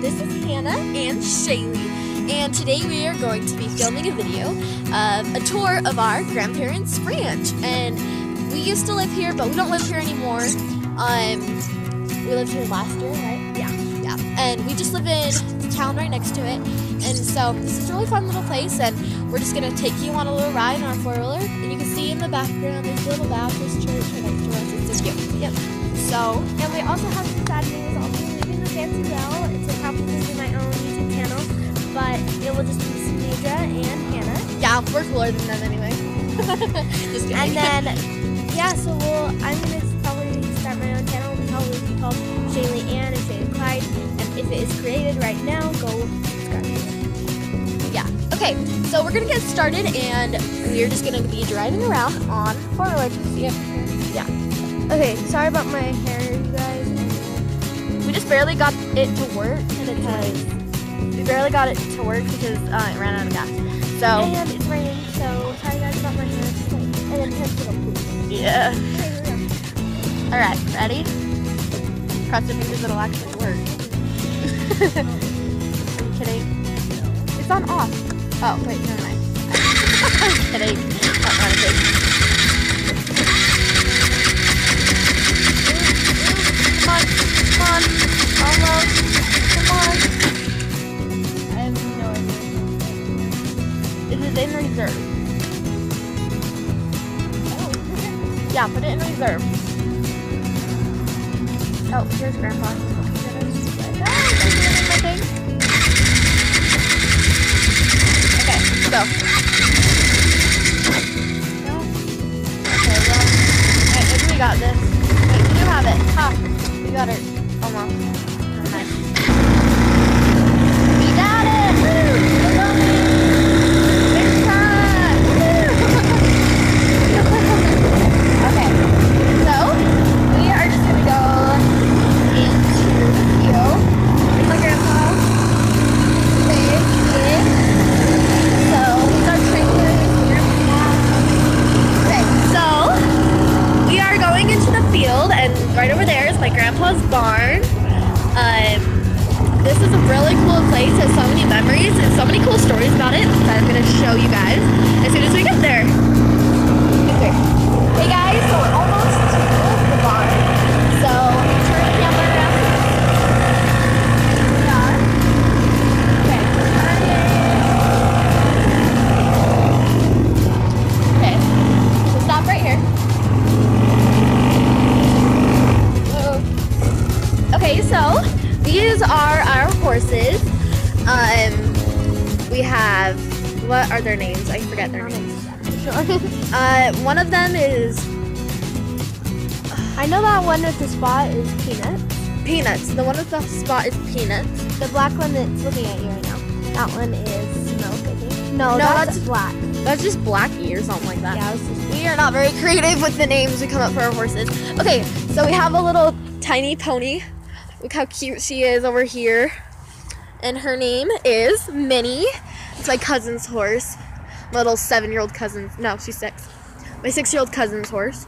this is Hannah and Shaylee, and today we are going to be filming a video of a tour of our grandparents' ranch. And we used to live here, but we don't live here anymore. We lived here last year, right? Yeah. And we just live in the town right next to it. And so this is a really fun little place, and we're just gonna take you on a little ride on our four-wheeler. And you can see in the background there's a little Baptist church right next to us. It's so cute. Yep. So, and we also have some sad news. I'll be leaving the Fancy Well. It's probably be my own YouTube channel, but it will just be Sneedra and Hannah. yeah, we're cooler than them anyway. Just kidding. And then, yeah, so I'm gonna probably start my own channel. It'll probably be called Shaylee Ann and Shaylee Clyde. And if it is created right now, go subscribe. Yeah. Okay, so we're gonna get started, and we're just gonna be driving around on four-wheeler. Yeah. Okay, sorry about my hair, you guys. We just barely got it to work, and we barely got it to work because it ran out of gas. So. And it's raining, so sorry guys about my hair. And then here's the poop. Yeah. Okay, All right, ready? Cross your fingers, it'll actually work. I'm kidding. It's on off. Oh, wait, never mind. I'm kidding. Not honestly. Come on. Almost. Come on. I have no idea. It is in reserve. Oh. Yeah, put it in reserve. Oh, here's Grandpa. Okay, let's go. No? Okay, well, alright, maybe we got this. Wait, we do have it. Ha! We got it. Almost. Never mind. We got it! Woo! Big time! Okay, so we are just gonna go into the field. Here's my grandpa. Big. So it's our trailer. Okay, so we are going into the field, and right over there is my grandpa's barn. This is a really cool place. It has so many memories and so many cool stories about it that I'm gonna show you guys as soon as we get there. Okay. Hey guys, so we're almost to the barn. So turn the camera around. We are. Okay. Okay. So stop right here. Okay, so these are our horses. We have, what are their names? I forget their names. One of them is, I know that one with the spot is Peanuts. Peanuts. The one with the spot is Peanuts. The black one that's looking at you right now. That one is Smoke, I think. No, that's black. That's just Blackie or something like that. Yeah, it's just We are not very creative with the names we come up for our horses. Okay, so we have a little tiny pony. Look how cute she is over here. And her name is Minnie. It's my cousin's horse. My little 7-year-old cousin. No, she's 6. My 6-year-old cousin's horse.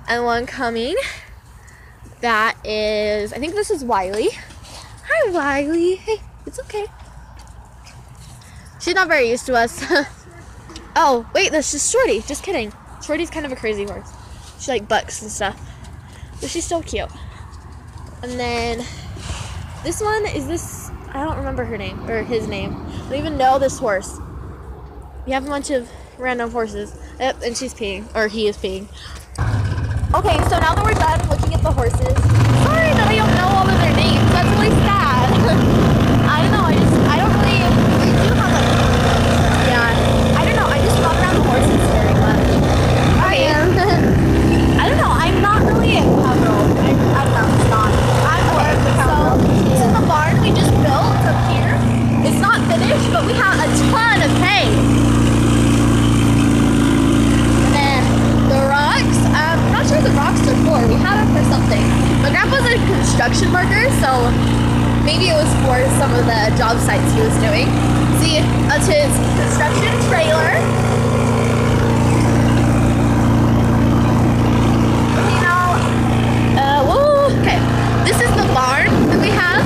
And one coming. That is, I think this is Wiley. Hi, Wiley. Hey, it's okay. She's not very used to us. Oh, wait, this is Shorty. Just kidding. Shorty's kind of a crazy horse. She like bucks and stuff. But she's still cute. And then this one is this, I don't remember her name, or his name. I don't even know this horse. We have a bunch of random horses. Yep, and she's peeing, or he is peeing. Okay, so now that we're done looking at the horses, sorry that I don't know all of their names. That's really sad. I don't know, I don't really, we do have like, yeah, I don't know, I just run around the horses very much. Okay. I don't know, I'm not really a cowgirl. I don't know, it's not. I'm more of the cowgirl. So, this is the barn we just built up here. It's not finished, but we have a ton of hay. And then the rocks, I'm not sure the rocks are for. We had them for something. My grandpa's a construction worker, so maybe it was for some of the job sites he was doing. See, that's his construction trailer. Okay, this is the barn that we have.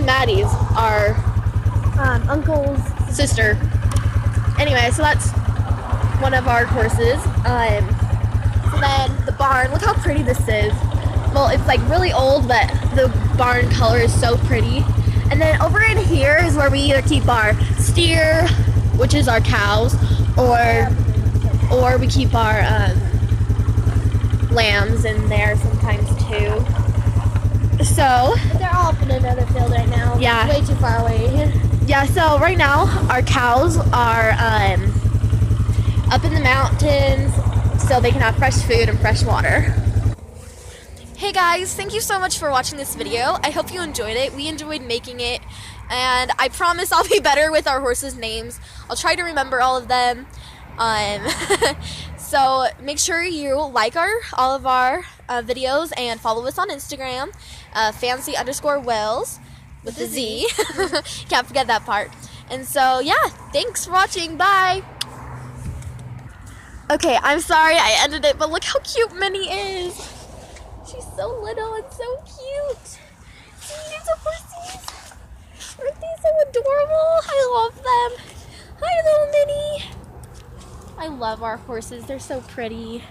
Maddie's, our uncle's sister. Anyway, so that's one of our horses. So then the barn, look how pretty this is. Well, it's like really old, but the barn color is so pretty. And then over in here is where we either keep our steer, which is our cows, or we keep our lambs in there sometimes too. So But they're all up in another field right now. Yeah. Way too far away. yeah, so right now our cows are up in the mountains so they can have fresh food and fresh water. Hey guys, thank you so much for watching this video. I hope you enjoyed it. We enjoyed making it, and I promise I'll be better with our horses' names. I'll try to remember all of them. So make sure you like all of our videos and follow us on Instagram, fancy_Wells with a Z. Can't forget that part. And so yeah, thanks for watching. Bye. Okay, I'm sorry I ended it, but look how cute Minnie is. She's so little and so cute. See, these are horses. Aren't they so adorable? I love them. Hi, little Minnie. I love our horses. They're so pretty.